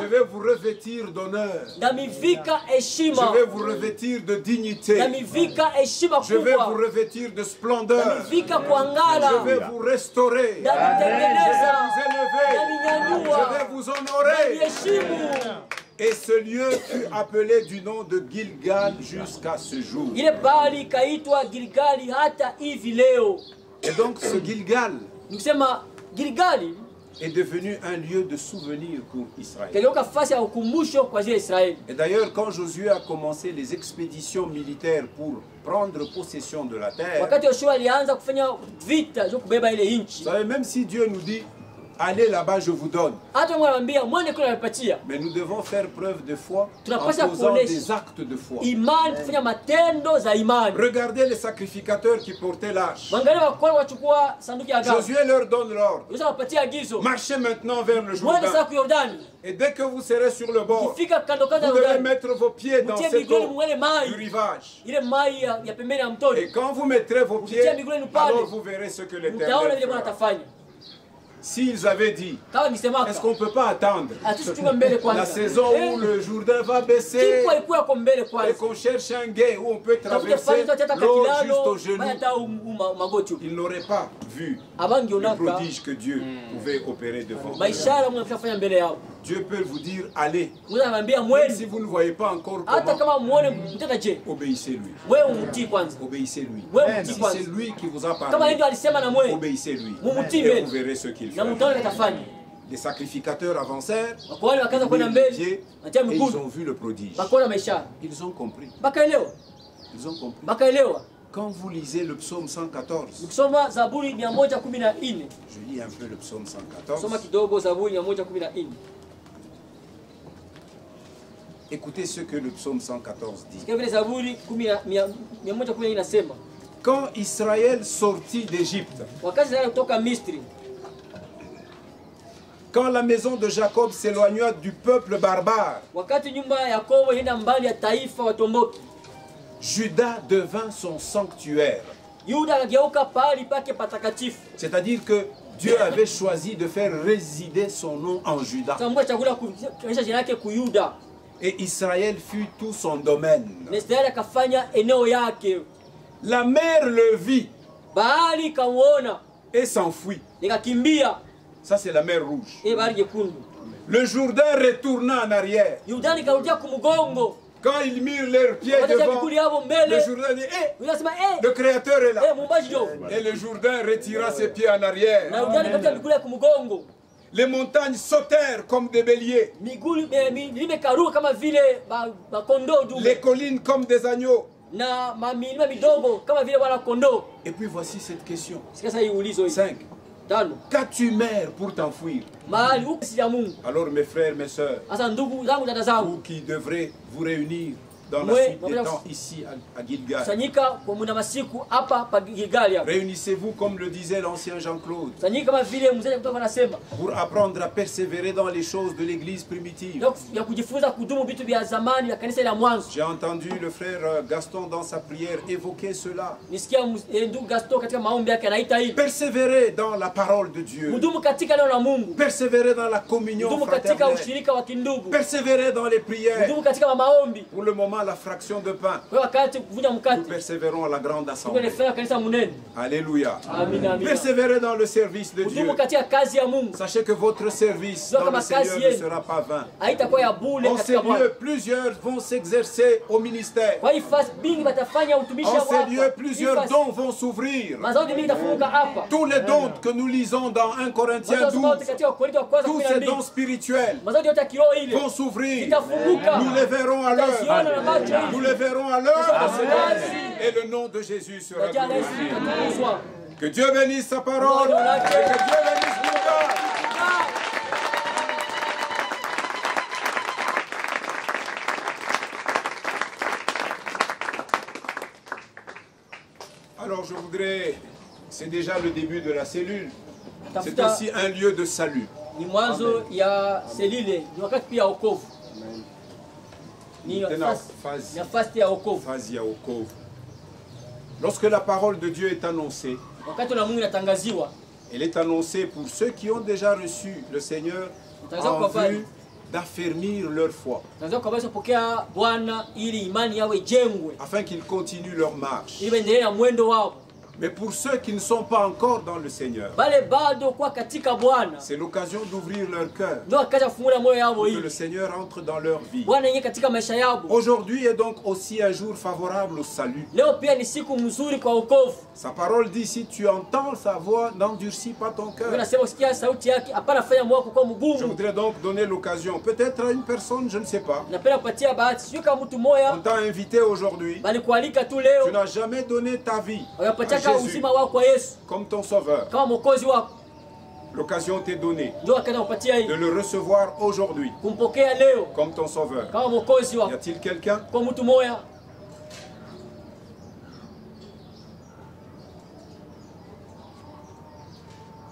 vais vous revêtir d'honneur. Je vais vous revêtir de dignité. Je vais vous revêtir de splendeur. Je vais vous restaurer. Je vais vous élever. Je vais vous honorer. Et ce lieu fut appelé du nom de Gilgal jusqu'à ce jour. Et donc ce Gilgal est devenu un lieu de souvenir pour Israël. Et d'ailleurs, quand Josué a commencé les expéditions militaires pour prendre possession de la terre, vous savez, même si Dieu nous dit allez là-bas, je vous donne. Mais nous devons faire preuve de foi en posant des actes de foi. Regardez les sacrificateurs qui portaient l'arche. Josué leur donne l'ordre. Marchez maintenant vers le Jourdain. Et dès que vous serez sur le bord, vous devez mettre vos pieds dans cette eau du rivage. Et quand vous mettrez vos pieds, alors vous verrez ce que l'Éternel fera. S'ils avaient dit, est-ce qu'on ne peut pas attendre la saison où le Jourdain va baisser et qu'on cherche un gué où on peut traverser l'eau juste aux genoux, ils n'auraient pas vu le prodige que Dieu pouvait opérer devant eux. Dieu peut vous dire, allez. Même si vous ne voyez pas encore comment, obéissez-lui. Obéissez-lui. Si c'est lui qui vous a parlé, obéissez-lui. Et vous verrez ce qu'il fait. Les sacrificateurs avancèrent, et ils ont vu le prodige. Ils ont compris. Ils ont compris. Quand vous lisez le psaume 114, je lis un peu le psaume 114. Écoutez ce que le psaume 114 dit. Quand Israël sortit d'Égypte, quand la maison de Jacob s'éloigna du peuple barbare, Juda devint son sanctuaire. C'est-à-dire que Dieu avait choisi de faire résider son nom en Juda. Et Israël fut tout son domaine. La mer le vit et s'enfuit. Ça, c'est la mer Rouge. Le Jourdain retourna en arrière. Quand ils mirent leurs pieds devant, le Jourdain dit, le Créateur est là. Et le Jourdain retira ses pieds en arrière. Les montagnes sautèrent comme des béliers. Les collines comme des agneaux. Et puis voici cette question. 5. Qu'as-tu mère pour t'enfuir? Alors mes frères, mes sœurs, vous qui devrez vous réunir dans la suite des temps ici à Gilgal, réunissez-vous comme le disait l'ancien Jean-Claude pour apprendre à persévérer dans les choses de l'église primitive. J'ai entendu le frère Gaston dans sa prière évoquer cela. Persévérer dans la parole de Dieu. Persévérer dans la communion fraternelle. Persévérer dans les prières. Pour le moment, la fraction de pain. Nous persévérons à la grande assemblée. Alléluia. Persévérez dans le service de Dieu. Sachez que votre service dans le Seigneur ne sera pas vain. En ces lieux, plusieurs vont s'exercer au ministère. En ces lieux, plusieurs dons vont s'ouvrir. Tous les dons que nous lisons dans 1 Corinthiens 12, tous ces dons spirituels vont s'ouvrir. Nous les verrons à l'heure. Nous les verrons à l'heure et le nom de Jésus sera glorifié. Que Dieu bénisse sa parole et que Dieu bénisse Bouddha. Alors je voudrais, c'est déjà le début de la cellule, c'est aussi un lieu de salut. Lorsque la parole de Dieu est annoncée, elle est annoncée pour ceux qui ont déjà reçu le Seigneur en vue d'affermir leur foi, afin qu'ils continuent leur marche. Mais pour ceux qui ne sont pas encore dans le Seigneur, c'est l'occasion d'ouvrir leur cœur pour que le Seigneur entre dans leur vie. Aujourd'hui est donc aussi un jour favorable au salut. Sa parole dit, si tu entends sa voix, n'endurcis pas ton cœur. Je voudrais donc donner l'occasion, peut-être à une personne, je ne sais pas. On t'a invité aujourd'hui, tu n'as jamais donné ta vie à Jésus comme ton sauveur. L'occasion t'est donnée de le recevoir aujourd'hui comme ton sauveur. Y a-t-il quelqu'un?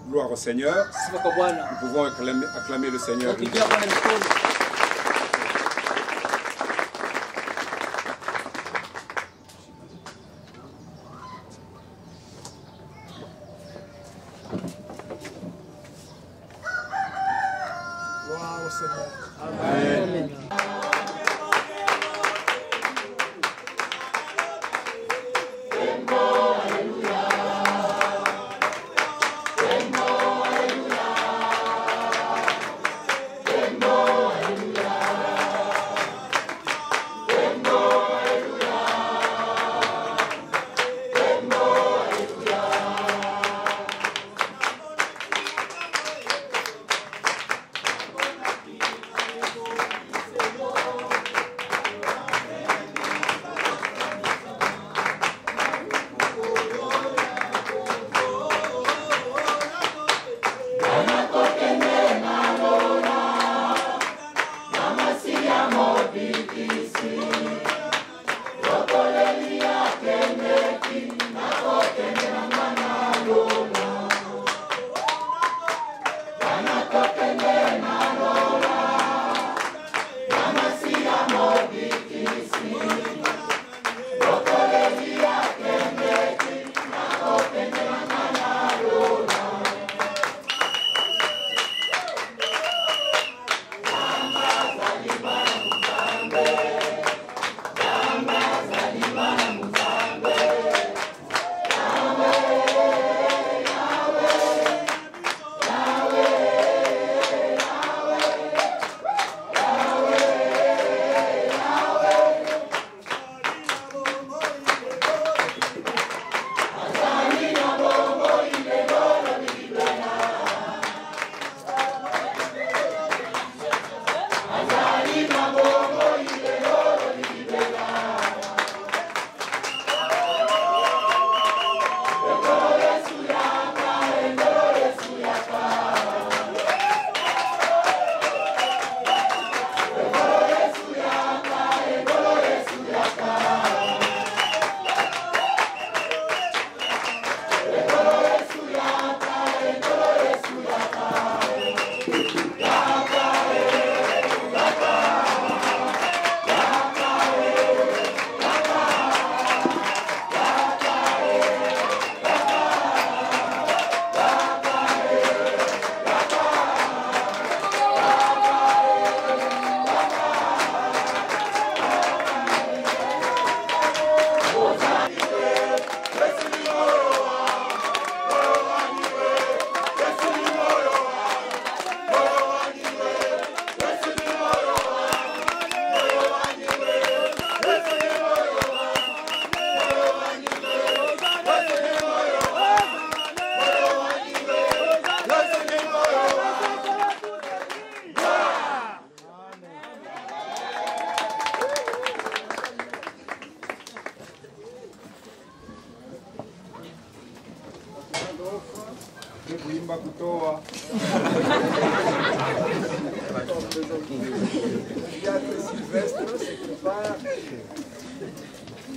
Gloire au Seigneur. Nous pouvons acclamer le Seigneur. Gloire au Seigneur. Amen.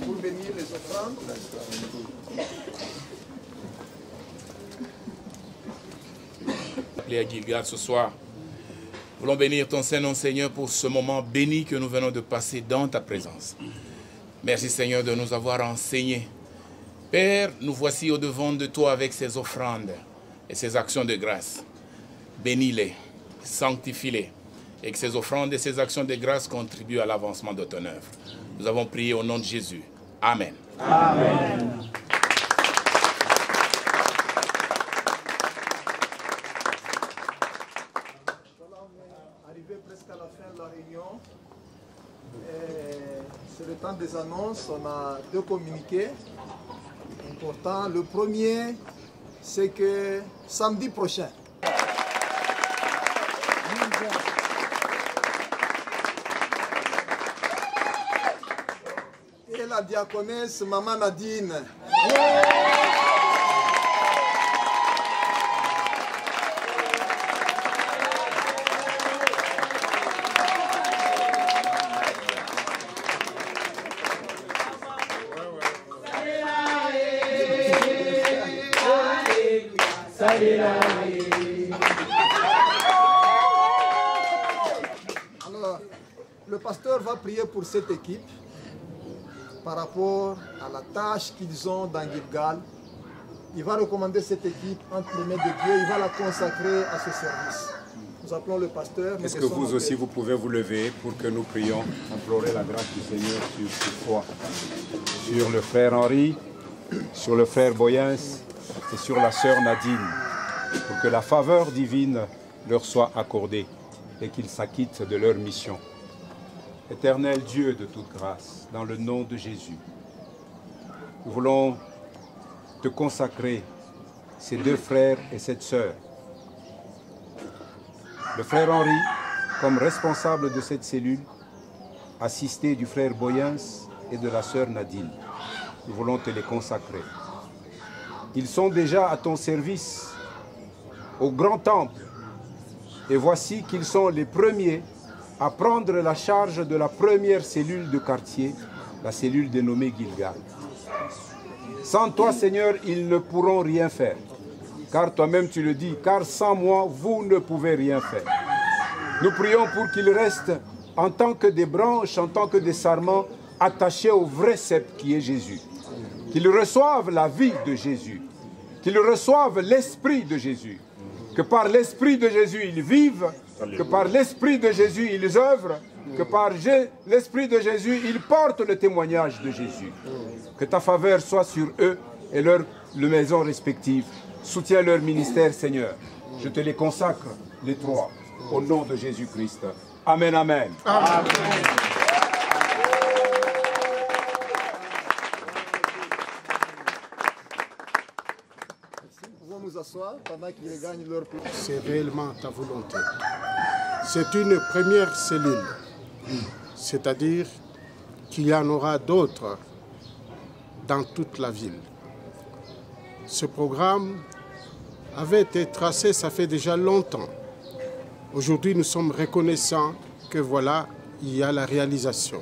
Pour bénir les offrandes. Appelé à Gilgal ce soir. Nous voulons bénir ton Saint-Nom, Seigneur, pour ce moment béni que nous venons de passer dans ta présence. Merci, Seigneur, de nous avoir enseigné. Père, nous voici au-devant de toi avec ces offrandes et ces actions de grâce. Bénis-les, sanctifie-les, et que ces offrandes et ces actions de grâce contribuent à l'avancement de ton œuvre. Nous avons prié au nom de Jésus. Amen. Amen. Arrivé presque à la fin de la réunion, c'est le temps des annonces. On a deux communiqués importants. Le premier, c'est que samedi prochain, et la diaconesse Maman Nadine Alors, le pasteur va prier pour cette équipe par rapport à la tâche qu'ils ont dans Gilgal. Il va recommander cette équipe entre les mains de Dieu, il va la consacrer à ce service. Nous appelons le pasteur. Est-ce que vous aussi, vous pouvez vous lever pour que nous prions, implorer la grâce du Seigneur sur cette foi, sur le frère Henri, sur le frère Boyens et sur la sœur Nadine, pour que la faveur divine leur soit accordée et qu'ils s'acquittent de leur mission. Éternel Dieu de toute grâce, dans le nom de Jésus, nous voulons te consacrer ces deux frères et cette sœur. Le frère Henri, comme responsable de cette cellule, assisté du frère Boyens et de la sœur Nadine. Nous voulons te les consacrer. Ils sont déjà à ton service, au grand temple. Et voici qu'ils sont les premiers à prendre la charge de la première cellule de quartier, la cellule dénommée Gilgal. Sans toi, Seigneur, ils ne pourront rien faire. Car toi-même tu le dis, car sans moi, vous ne pouvez rien faire. Nous prions pour qu'ils restent en tant que des branches, en tant que des sarments, attachés au vrai cep qui est Jésus. Qu'ils reçoivent la vie de Jésus, qu'ils reçoivent l'esprit de Jésus, que par l'esprit de Jésus ils vivent, que par l'esprit de Jésus ils œuvrent, que par l'esprit de Jésus ils portent le témoignage de Jésus. Que ta faveur soit sur eux et leurs maisons respectives. Soutiens leur ministère, Seigneur. Je te les consacre, les trois, au nom de Jésus-Christ. Amen, amen. Amen. Nous pouvons nous asseoir pendant qu'ils gagnent leur place. C'est réellement ta volonté. C'est une première cellule, c'est-à-dire qu'il y en aura d'autres dans toute la ville. Ce programme avait été tracé, ça fait déjà longtemps. Aujourd'hui, nous sommes reconnaissants que voilà, il y a la réalisation.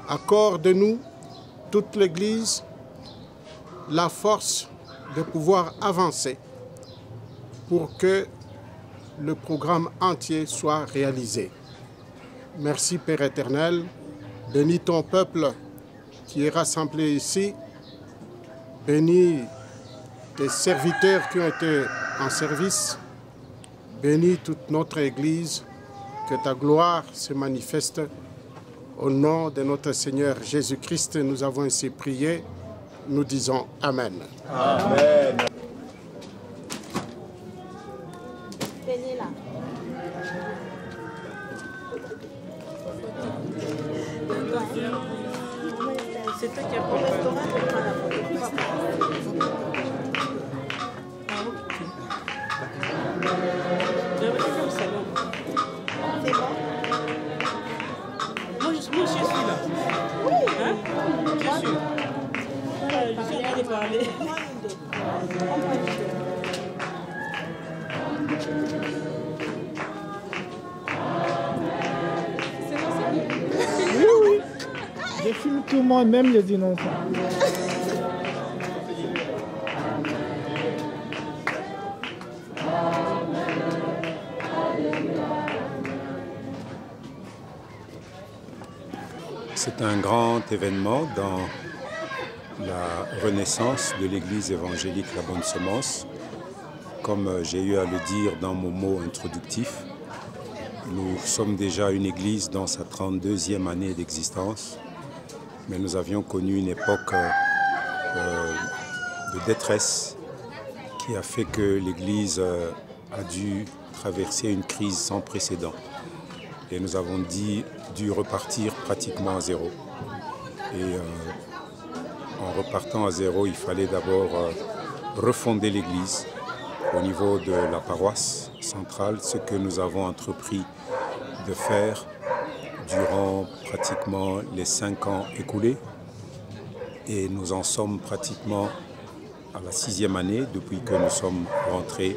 Accorde-nous, toute l'Église, la force de pouvoir avancer pour que le programme entier soit réalisé. Merci Père éternel, bénis ton peuple qui est rassemblé ici, bénis tes serviteurs qui ont été en service, bénis toute notre Église, que ta gloire se manifeste. Au nom de notre Seigneur Jésus-Christ, nous avons ainsi prié, nous disons Amen. Amen. C'est toi qui as pris le restaurant. C'est bon. Moi, je suis là. Oui. Hein? Je suis sûr. Je suis en train de parler. Oui. Je filme tout le monde, même les innocents. C'est un grand événement dans la renaissance de l'Église évangélique La Bonne Semence. Comme j'ai eu à le dire dans mon mot introductif, nous sommes déjà une Église dans sa 32e année d'existence, mais nous avions connu une époque de détresse qui a fait que l'Église a dû traverser une crise sans précédent. Et nous avons dû repartir pratiquement à zéro. Et en repartant à zéro, il fallait d'abord refonder l'Église au niveau de la paroisse centrale, ce que nous avons entrepris de faire durant pratiquement les 5 ans écoulés. Et nous en sommes pratiquement à la 6e année depuis que nous sommes rentrés.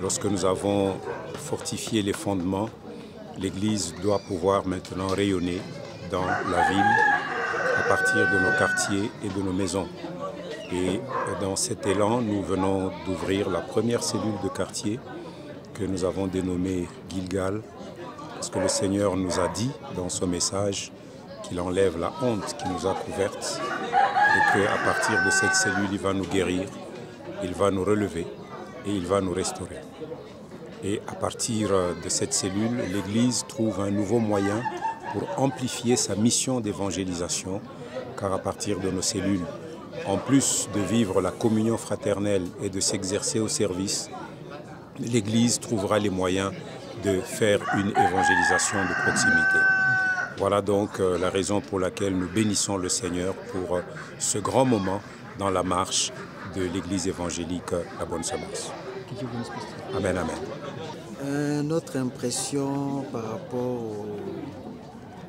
Lorsque nous avons fortifié les fondements, l'Église doit pouvoir maintenant rayonner dans la ville à partir de nos quartiers et de nos maisons. Et dans cet élan, nous venons d'ouvrir la première cellule de quartier que nous avons dénommée Gilgal, parce que le Seigneur nous a dit dans son message qu'il enlève la honte qui nous a couvertes et qu'à partir de cette cellule, il va nous guérir, il va nous relever et il va nous restaurer. Et à partir de cette cellule, l'Église trouve un nouveau moyen pour amplifier sa mission d'évangélisation, car à partir de nos cellules, en plus de vivre la communion fraternelle et de s'exercer au service, l'Église trouvera les moyens de faire une évangélisation de proximité. Voilà donc la raison pour laquelle nous bénissons le Seigneur pour ce grand moment dans la marche de l'Église évangélique La Bonne Semence. Amen, amen. Notre impression par rapport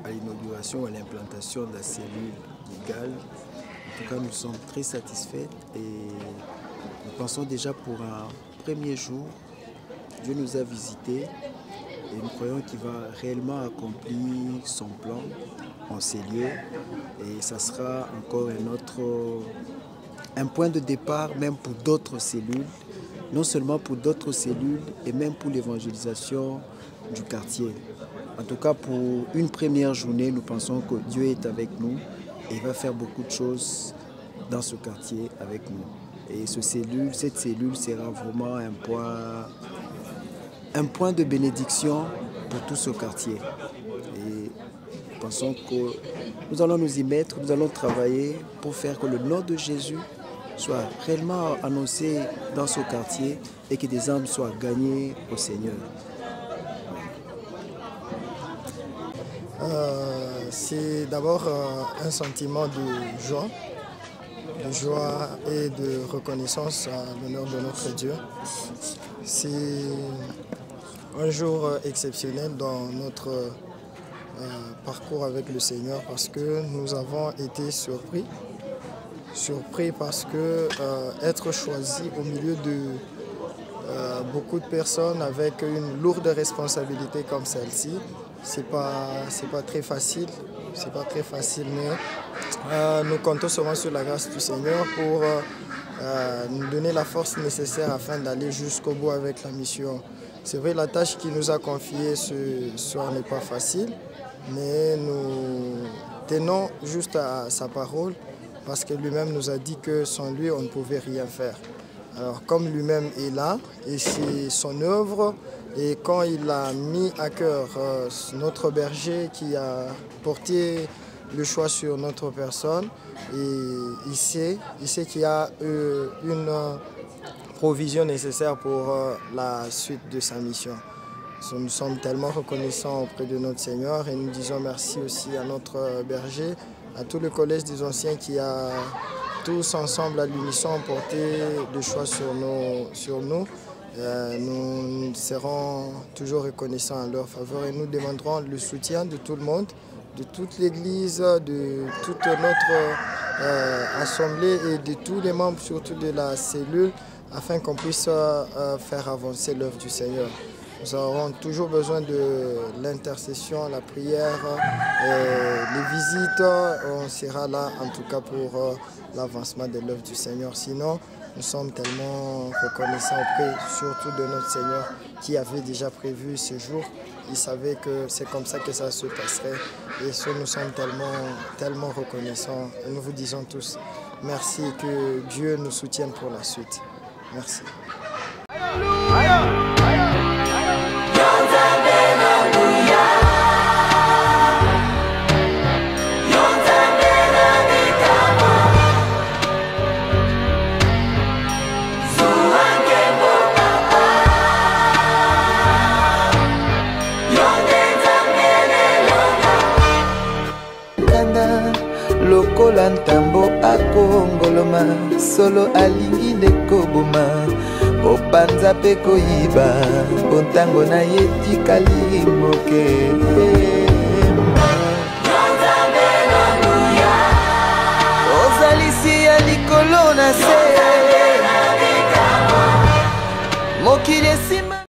à l'inauguration, à l'implantation de la cellule Gilgal, en tout cas nous sommes très satisfaits et nous pensons déjà pour un premier jour, Dieu nous a visités et nous croyons qu'il va réellement accomplir son plan en ces lieux et ça sera encore un point de départ même pour d'autres cellules, non seulement pour d'autres cellules et même pour l'évangélisation du quartier. En tout cas, pour une première journée, nous pensons que Dieu est avec nous et il va faire beaucoup de choses dans ce quartier avec nous. Et cette cellule sera vraiment un point de bénédiction pour tout ce quartier. Et nous pensons que nous allons nous y mettre, nous allons travailler pour faire que le nom de Jésus soit réellement annoncé dans ce quartier et que des âmes soient gagnées au Seigneur. C'est d'abord un sentiment de joie et de reconnaissance à l'honneur de notre Dieu. C'est un jour exceptionnel dans notre parcours avec le Seigneur parce que nous avons été surpris parce que être choisi au milieu de beaucoup de personnes avec une lourde responsabilité comme celle-ci, c'est pas très facile. C'est pas très facile, mais nous comptons seulement sur la grâce du Seigneur pour nous donner la force nécessaire afin d'aller jusqu'au bout avec la mission. C'est vrai, la tâche qu'il nous a confiée ce soir n'est pas facile, mais nous tenons juste à sa parole parce que lui-même nous a dit que sans lui, on ne pouvait rien faire. Alors, comme lui-même est là, et c'est son œuvre, et quand il a mis à cœur notre berger qui a porté le choix sur notre personne, et il sait qu'il y a une provision nécessaire pour la suite de sa mission. Nous sommes tellement reconnaissants auprès de notre Seigneur et nous disons merci aussi à notre berger, à tout le collège des anciens qui a tous ensemble à l'unisson porté le choix sur nous. Nous serons toujours reconnaissants à leur faveur et nous demanderons le soutien de tout le monde, de toute l'Église, de toute notre assemblée et de tous les membres, surtout de la cellule, afin qu'on puisse faire avancer l'œuvre du Seigneur. Nous aurons toujours besoin de l'intercession, la prière, les visites. On sera là en tout cas pour l'avancement de l'œuvre du Seigneur. Sinon, nous sommes tellement reconnaissants auprès surtout de notre Seigneur qui avait déjà prévu ce jour. Il savait que c'est comme ça que ça se passerait. Et nous sommes tellement reconnaissants. Et nous vous disons tous merci et que Dieu nous soutienne pour la suite. Merci. lokola ntambo akongoloma solo alingi nde koboma opanza mpe koyiba mpo ntango na ye tikali moke ozalisi ya likolo na se mokili